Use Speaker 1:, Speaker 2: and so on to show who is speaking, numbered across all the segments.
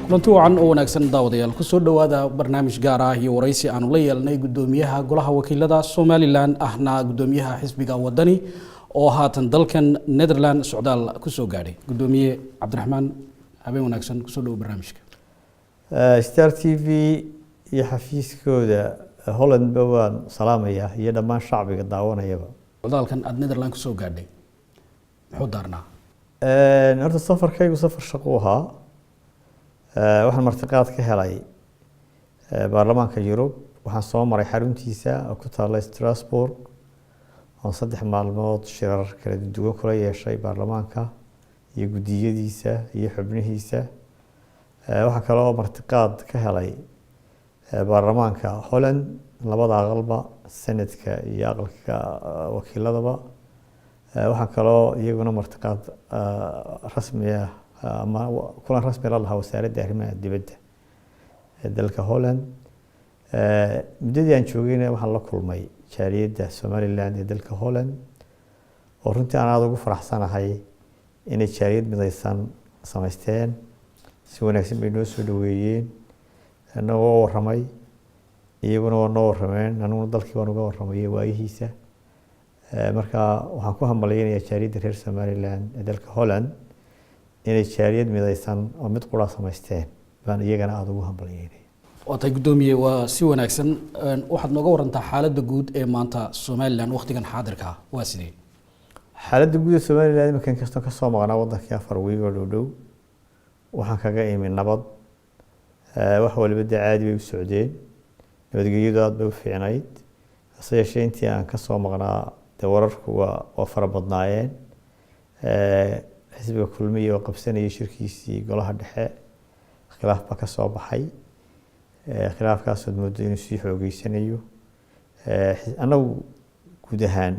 Speaker 1: kulanti wacan oo wanaagsan daawadayaal ku soo dhawaada barnaamij gaar ah iyo waraysi aanu la yeelnay gudoomiyaha golaha wakiilada Somaliland ahna gudoomiyaha xisbiga wadani oo haatan dalkan Netherlands socdaal ku soo gaadhay gudoomiye Cabdiraxmaan habeen wanaagsan ku soo dhaw barnaamijka
Speaker 2: Star TV iyo xafiiskooda Holland bawaan salaamaya iyo dhammaan shacbiga daawanayaba
Speaker 1: socdaalkan aad Netherlands ku soo gaadhay muxuu daarnaa
Speaker 2: horta safarkaygu safar shaqo ahaa waxaan martiqaad ka helay baarlamaanka Yurub waxaan soo maray xaruntiisa oo ku taala Strasbourg oo 3 maalmood shirar kala duwan kula yeeshay baarlamaanka iyo gudiyadiisa iyo xubnihiisa waxaan kale oo martiqaad ka helay baarlamaanka Holland labada aqalba sanadka iyo aqalka wakiiladaba waxaan kale oo iyaguna martiqaad rasmi ah ama kulan rasmi la lahaa wasaaradda arrimaha dibadda dalka Holland muddadii aan joogayna waxaan la kulmay jaaliyadda Somaliland ee dalka Holland oo runtii aan aad ugu faraxsanahay inay jaaliyad midaysan samaysteen si wanaagsan bay noo soo dhaweeyeen anagoo warramay iyaguna waa noo warrameen aniguna dalkii waan uga warramay waayihiisa marka waxaan ku hambalyeynaya jaaliyadda reer Somaliland ee dalka Holland inay jaaliyad midaysan oo mid qura samaysteen baan iyagana aad ugu hambalyeynay
Speaker 1: waatay gudoomiye waa si wanaagsan waxaad nooga warantaa xaaladda guud ee maanta Somaliland waqtigan xaadirka ah waa sidee
Speaker 2: xaaladda guud ee Somaliland markaan ka soo maqnaa wadankii 4 wiig oo dhow waxaan kaga imi nabad wax waliba caadi bay u socdeen nabadgelyadu aad bay u fiicnayd asayeeshee intii aan ka soo maqnaa wararku waa fara badnaayeen xisbiga kulmiye oo qabsanayay shirkiisii golaha dhexe khilaaf ba ka soo baxay khilaafkaas oo muddo inuu sii xoogeysanayo anagu guud ahaan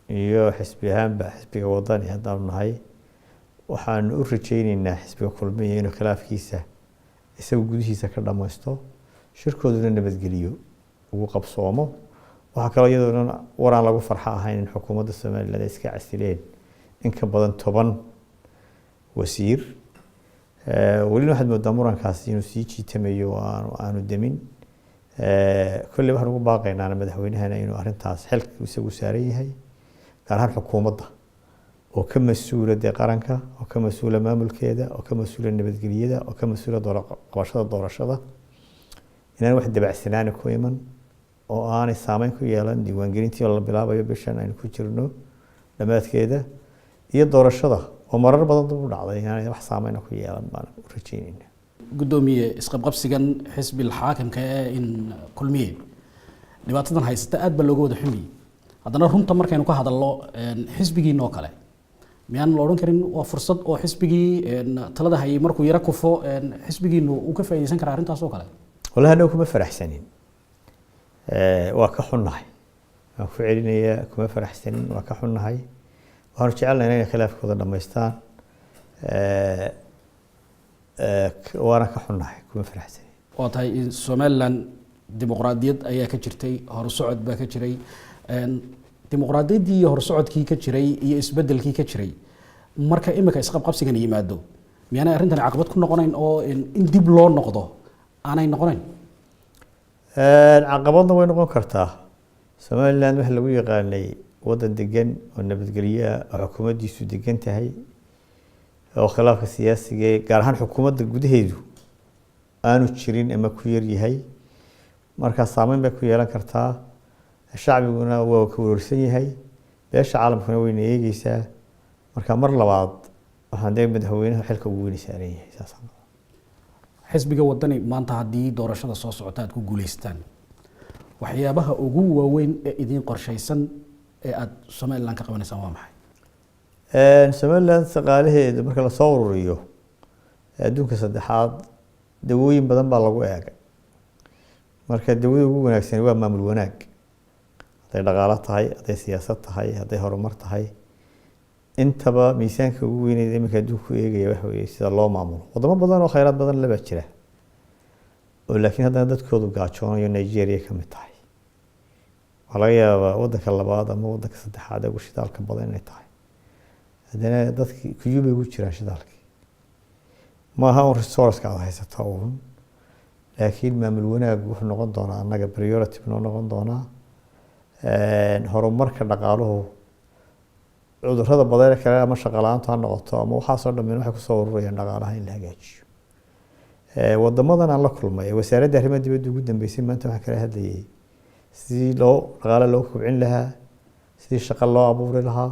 Speaker 2: iyo xisbi ahaanba xisbiga wadani haddaan nahay waxaan u rajaynaynaa xisbiga kulmiye inuu khilaafkiisa isagu gudihiisa ka dhamaysto shirkooduna nabadgeliyo ugu qabsoomo waxa kale iyadoo waraan lagu farxa ahayn in xukuumadda Somaliland ay iska casileen in ka badan 10 wasiir wali waxaad moodaa murankaasi inuu sii jiitamayo aanu demin kulli waxaan ugu baaqaynaa madaxweynahana inuu arintaas xilka isagu saaran yahay gaar ahaan xukuumadda oo ka mas'uulada qaranka oo ka mas'uula maamulkeeda oo ka mas'uula nabadgelyada oo ka mas'uula doorashada inaan wax dabacsanaan ku iman oo aanay saameyn ku yeelan diiwaangelintii la bilaabayo bishan aynu ku jirno dhamaadkeeda iyo doorashada oo marar badan u dhacday inaan wax saameyn ku yeelan baan u rajaynaynaa
Speaker 1: gudoomiye isqabqabsigan xisbiga xaakimka ee in kulmiye dhibaatadan haysata aad ba looga wada xumiyay haddana runta markaynu ka hadalno xisbigiina oo kale miyaan la oran karin waa fursad oo xisbigii talada hayay markuu yara kufo xisbigiina uu ka faa'iideysan karaa arrintaas oo kale
Speaker 2: wallahi anuu kuma faraxsanin waa ka xunnahay waan ku celinayaa kuma faraxsanin waa ka xunnahay waxaan jecelnahay inay khilaafkooda dhameystaan waana ka xunnahay kuma faraxsanin
Speaker 1: waa tahay Somaliland dimuqraadiyad ayaa ka jirtay horsocod baa ka jiray dimuqraadiyaddii iyo horsocodkii ka jiray iyo isbedelkii ka jiray marka imika isqabqabsigan yimaado miyaanay arrintan caqabad ku noqonayn oo in dib loo noqdo aanay noqonayn
Speaker 2: caqabadna way noqon kartaa Somaliland waxa lagu yaqaanay wadan degan oo nabadgelyo ah xukuumaddiisu degan tahay oo khilaafka siyaasiga gaar ahaan xukuumadda gudaheedu aanu jirin ama ku yar yahay marka saameyn bay ku yeelan kartaa shacbiguna waa ka warsan yahay beesha caalamkuna way eegaysaa marka mar labaad waxaan deegaanka madaxweynaha xilka ugu weyn saaran yahay saasaan
Speaker 1: xisbiga wadani maanta hadii doorashada soo socota aad ku guuleystaan waxyaabaha ugu waaweyn ee idin qorshaysan ee aad Somaliland ka qabanaysan waa maxay
Speaker 2: Somaliland shaqaalaheeda marka la soo ururiyo adduunka saddexaad dawooyin badan baa lagu eegay marka dawada ugu wanaagsan waa maamul wanaag haday dhaqaale tahay haday siyaasad tahay haday horumar tahay intaba miisaanka ugu weyn ee imika adduunku eegaya waxa weeye sida loo maamulo wadamo badan oo khayraad badan laba jira oo laakiin haddana dadkoodu gaajoonayo Nigeria ka mid tahay waxa laga yaabaa wadanka labaad ama wadanka saddexaad ee ugu shidaalka badan inay tahay haddana dadkii kuyuubay ugu jiraan shidaalkii ما ها resource ka haysato uun laakiin maamul wanaag wuxuu noqon doonaa annaga priority noo noqon doonaa horumarka dhaqaaluhu cudurrada badan kale ama shaqo la'aanta ha noqoto ama waxa soo dhameyn waxa ku soo ururayaan dhaqaalaha in la hagaajiyo wadamadan aan la kulmay wasaaradda arrimaha dibadda ugu dambeysay maanta waxaan kala hadlayay sidii dhaqaale loo kobcin lahaa sidii shaqo loo abuuri lahaa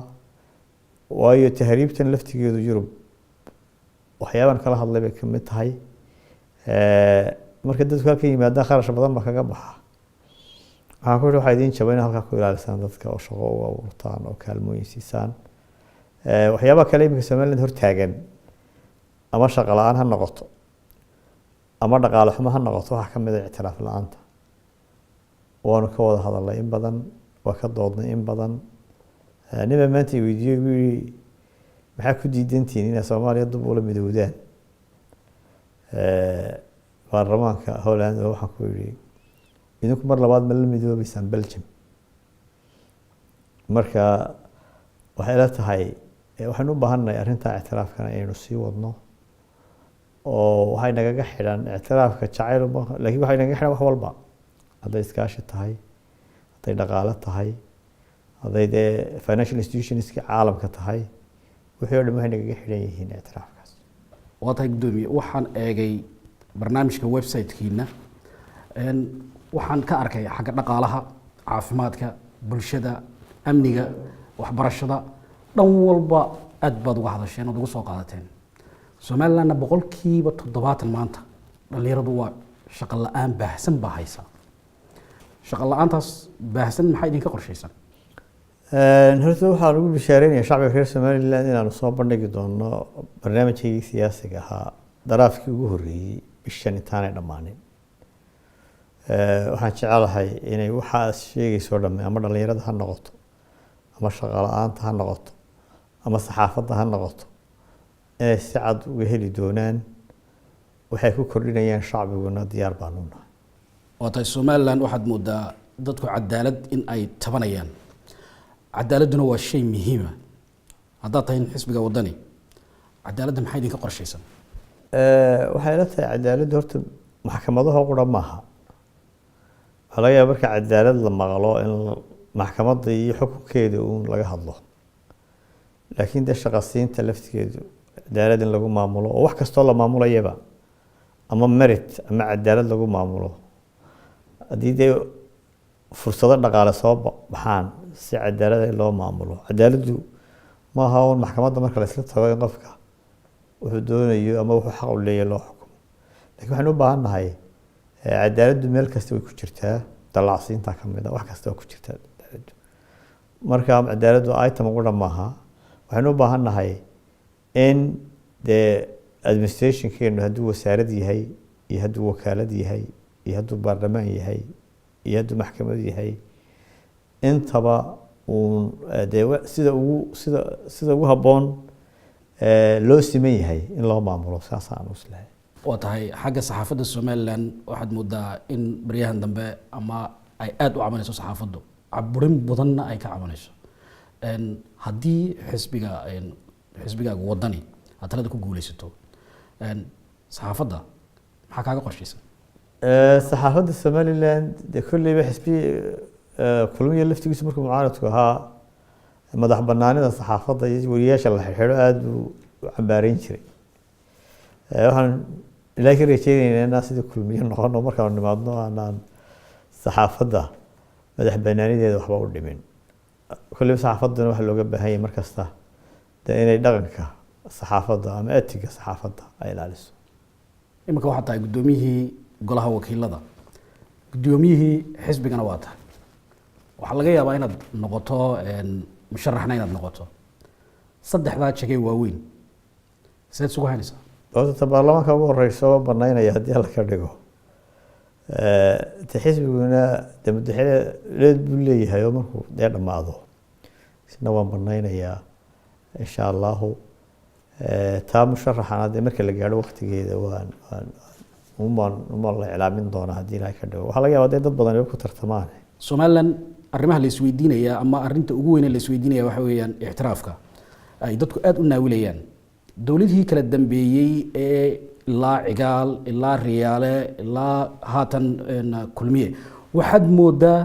Speaker 2: waayo tahriibtan laftigeedu Yurub waxyaaban kala hadlay bay ka mid tahay marka dadku halka yimaadaan kharash badan ba kaga baxa waxaan ku waxay idin jabay in halka ku ilaalisaan dadka oo shaqo u abuurtaan oo kaalmooyin siisaan waxyaaba kale imika Soomaaliland hor taagan ama shaqo la'aan ha noqoto ama dhaqaale xumo ha noqoto waxa ka mid ah ictiraaf la'aanta waanu ka wada hadalnay in badan waa ka doodnay in badan niba maanta weydiiyay maxaa ku diidantiin in Soomaaliya dib u la midoodaan baarlamaanka Holland waxa ku yiri idinku mar labaad ma la midoobaysan Belgium marka waxay la tahay waxaan u baahanahay arrinta ictiraafkana inaynu sii wadno oo waxay naga xidhan ictiraafka jacayl laakiin waxay naga xidhan wax walba haday iskaashi tahay haday dhaqaale tahay haday financial institutions ka caalamka tahay wixii oo dhan waxay naga xidhan yihiin ictiraafkaas
Speaker 1: waata gudoomiye waxaan eegay barnaamijka website-kiina waxaan ka arkay xagga dhaqaalaha caafimaadka bulshada amniga waxbarashada dhan walba aad baad uga hadasheen oo ugu soo qaadateen Soomaaliland boqolkiiba 70 maanta dhalinyaradu waa shaqo la'aan baahsan baa haysa shaqo la'aantaas baahsan maxay idinka qorshaysan
Speaker 2: horta waxaan ugu bishaareynaya shacabka reer Soomaaliland inaanu soo bandhigi doono barnaamijkii siyaasiga ahaa daraafkii ugu horeeyay bishan intaanay dhamaanin waxaan jecelahay inay waxaas sheegayso dhammaan ama dhalinyarada ha noqoto ama shaqo la'aanta ha noqoto ama saxaafadda ha noqoto inay si cad uga heli doonaan waxay ku kordhinayaan shacbiguna diyaar baan u nahay
Speaker 1: waata Soomaaliland waxaad moodaa dadku cadaalad in ay tabanayaan cadaaladuna waa shay muhiim ah hadda tahay xisbiga wadani cadaaladda maxay idinka qorshaysan
Speaker 2: waxay la tahay cadaaladda horta maxkamadaha qura maaha waxa laga yaabaa marka cadaalad la maqlo in maxkamadda iyo xukunkeeda uu laga hadlo laakiin shaqasiinta laftigeedu cadaalad in lagu maamulo oo wax kasta la maamulayaba ama merit ama cadaalad lagu maamulo hadii fursado dhaqaale soo baxaan si cadaalad loo maamulo cadaaladdu ma aha oo maxkamadda marka la isla tago in qofka wuxuu doonayo ama wuxuu xaq u leeyahay loo xukumo laakiin waxaan u baahanahay cadaaladdu meel kasta way ku jirtaa dalacsiinta kamid ah wax kasta oo ku jirta cadaaladdu marka cadaaladdu item ugu dhamaaha waxaan u baahanahay in administration-keenu hadduu wasaarad yahay iyo hadduu wakaalad yahay iyo hadduu baarlamaan yahay iyo hadduu maxkamad yahay intaba uu sida ugu habboon loo siman yahay in loo maamulo saas aan u islahay
Speaker 1: waa tahay xagga saxaafadda Soomaaliland waxaad moodaa in baryahan dambe ama ay aad u cabanayso saxaafaddu caburin badanna ay ka cabanayso haddii xisbiga wadani aad talada ku guuleysato saxaafadda maxaa kaaga qorshaysan
Speaker 2: saxaafadda Soomaaliland kulliba xisbi kulmiye laftigiisu markuu mucaaradku ahaa madax banaanida saxaafadda iyo wariyaasha la xiriiro aad u cambaareyn jiray waxaan ilaahay rajaynaynaa sidii kulmiye noqono markaan nimaadno aan saxaafadda madax banaanideeda waxba u dhimin kulliba saxaafaddana waxa looga baahan yahay markasta inay dhaqanka saxaafadda ama etiga saxaafadda ay ilaaliso
Speaker 1: imika waxa tahay gudoomiyihii golaha wakiilada gudoomiyihii xisbigana waa tahay waxa laga yaabaa inaad noqoto musharaxna inaad noqoto saddexdaa jagay waaweyn seed sugu haynaysaa
Speaker 2: horta baarlamaanka ugu horeysa oo banaynaya haddii alla ka dhigo xisbiguna madaxweyne buu leeyahay oo markuu dhammaado isna waan banaynayaa insha allahu taa musharaxana marka la gaadho waqtigeeda waan la iclaamin doonaa haddii ilaahay ka dhigo waxaa laga yaabaa dad badan ay ku tartamaan
Speaker 1: Soomaaliland arrimaha la isweydiinaya ama arrinta ugu weyn ee la isweydiinaya waxa weeyaan ixtiraafka ay dadku aad u naawilayaan dawladihii kala dambeeyay ee ilaa cigaal ilaa riyaale ilaa haatan kulmiye waxaad moodaa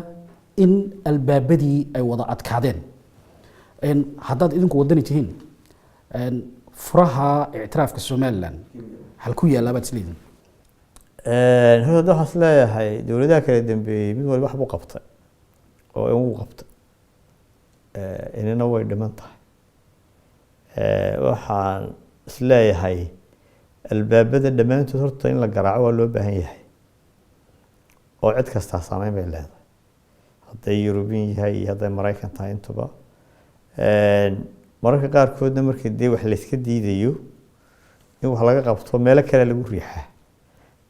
Speaker 1: in albaabadii ay wada adkaadeen haddaad idinku wadani tihiin furaha ictiraafka Somaliland hal ku yaala baad isleedin
Speaker 2: hadda waxaan isleeyahay dowladaha kala dambeeyay mid walba wax buu qabtay oo uu qabtay inana way dhiman tahay waxaan isleeyahay albaabada dhamaantood horta in la garaaco waa loo baahan yahay oo cid kasta saameyn bay leedahay hadday European yahay iyo hadday Mareykan tahay intuba mararka qaarkoodna markii dee wax la iska diidayo in wax laga qabto meel kale lagu riixaa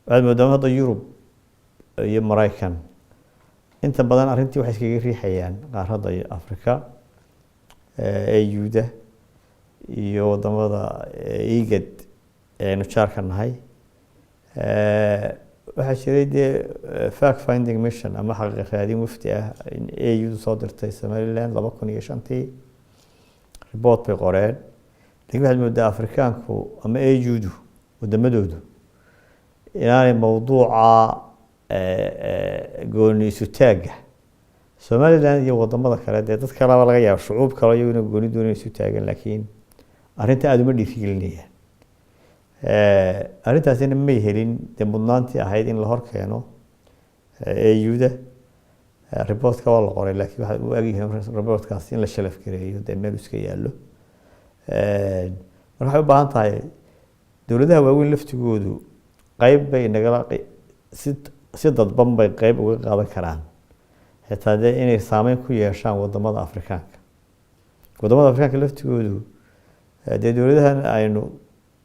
Speaker 2: waxaad moodaa hadda Yurub iyo Mareykan inta badan arrintii waxay iskaga riixayaan qaaradda Afrika AU-da iyo wadamada IGAD aynu jaarka nahay waxaa jiray dee fact finding mission ama xaqiiq raadin wafdi ah in AU soo dirtay Somaliland 2005 report bay qoreen laakiin waxaad moodaa Afrikaanku ama AU-du wadamadoodu inaanay mawduuca gooni isu taaga Somaliland iyo wadamada kale dee dad kale laga yaabo shucuub kale iyaguna gooni doonay isu taagan laakiin arrinta aad uma dhiirigelinayaan arrintaasina ma helin dee mudnaantii ahayd in la hor keeno AU-da reportka waa la qoray laakiin waxa uu agyahay reportkaas in la shalaf gareeyo dee meel iska yaalo marka waxay u baahan tahay dowladaha waaweyn laftigoodu qayb bay nagala si dadban bay qayb uga qaadan karaan xitaa dee inay saameyn ku yeeshaan wadamada Afrikaanka laftigoodu dee dowladahan aynu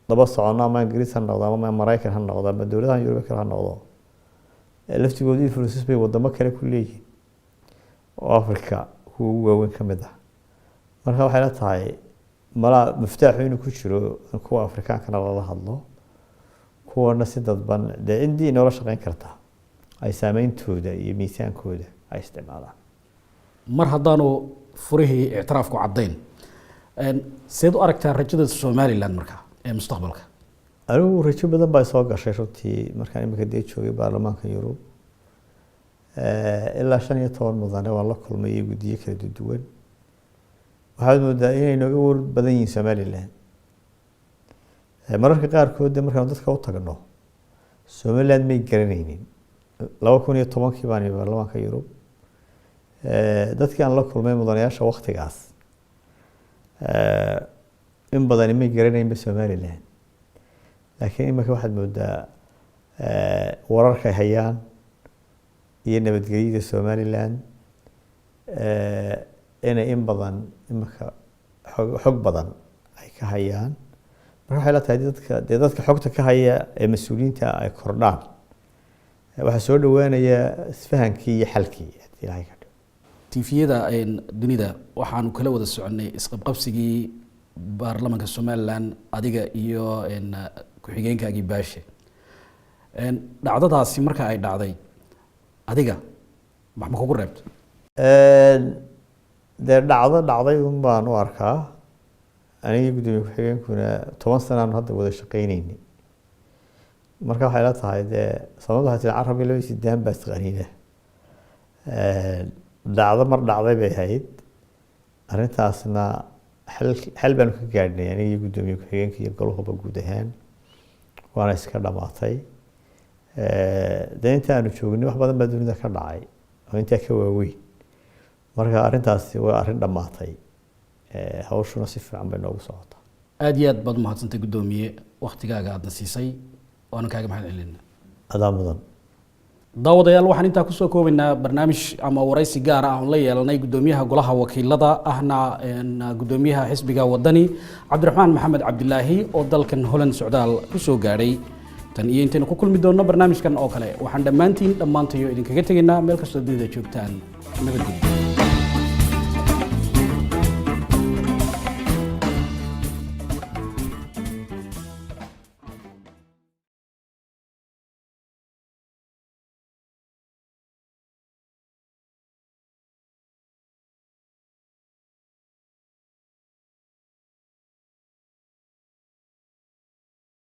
Speaker 2: daba socono ama Ingiriis ha noqdo ama Mareykan ha noqdo ama dowladahan Yurub kale ha noqdo laftigoodu influence bay wadamo kale ku leeyihiin oo Afrika ugu waaweyn ka mid ah marka waxay la tahay mala miftaaxu inuu ku jiro kuwa Afrikaankana lala hadlo kuwana si dadban dee indii nolol shaqeyn karta ay saameyntooda iyo miisaankooda ay isticmaalaan
Speaker 1: mar haddaanu furihii ictiraafku caddayn seed u aragtaa rajada Somaliland marka ee mustaqbalka
Speaker 2: anigu rajo badan baa soo gashay runtii markaan imika dee joogay baarlamaanka Yurub ilaa 15 mudane waa la kulmay guddiyo kala duwan waxaad moodaa inay nooga war badan yihiin Somaliland mararka qaarkood markaan dadka u tagno Somaliland may garanaynin 2010kii baan baarlamaanka Yurub dadkii aan la kulmay mudanayaasha waqtigaas in badan may garanaynin Somaliland laakiin imika waxaad moodaa wararka ay hayaan iyo nabadgelyada Somaliland inay in badan imika xog badan ay ka hayaan marka waxay la tahay dadka xogta ka haya ee mas'uuliyiinta ay kordhaan waxa soo dhawaanaya isfahankii iyo xalkii ilaahay ka dhigo
Speaker 1: tifiyada dunida waxaanu kala wada soconay isqabqabsigii baarlamaanka Somaliland adiga iyo ku-xigeenkaagii baashe dhacdadaasi marka ay dhacday adiga maxma kugu reebtay
Speaker 2: dee dhacday un baan u arkaa aniga gudoomiye ku-xigeenkuna 10 sano aan hadda wada shaqeynayni marka waxay la tahay dee sababta waxay tahay Carabi loo sidaan baas qaniina dhacday bay ahayd arrintaasna xal baan ka gaadhnay aniga gudoomiye ku-xigeenka iyo golaha guud ahaan waana iska dhamaatay dee inta aanu joognay wax badan baa dunida ka dhacay oo inta ka waaweyn marka arrintaasi waa arrin dhamaatay hawshuna si fiican bay noogu socotaa
Speaker 1: aad iyo aad baad mahadsantay gudoomiye waqtigaaga aadna siisay waana kaaga mahad celinaa
Speaker 2: adaa mudan
Speaker 1: daawadayaal waxaan intaa kusoo koobaynaa barnaamij ama waraysi gaar ah oo la yeelanay gudoomiyaha golaha wakiilada ahna gudoomiyaha xisbiga wadani Cabdiraxmaan Maxamed Cabdilaahi oo dalkan Holland socdaal ku soo gaaray tan iyo intaynu ku kulmi doonno barnaamijkan oo kale waxaan dhammaantiin dhammaantayo idinkaga tegaynaa meel kastoo dunida joogtaan nabadgelyo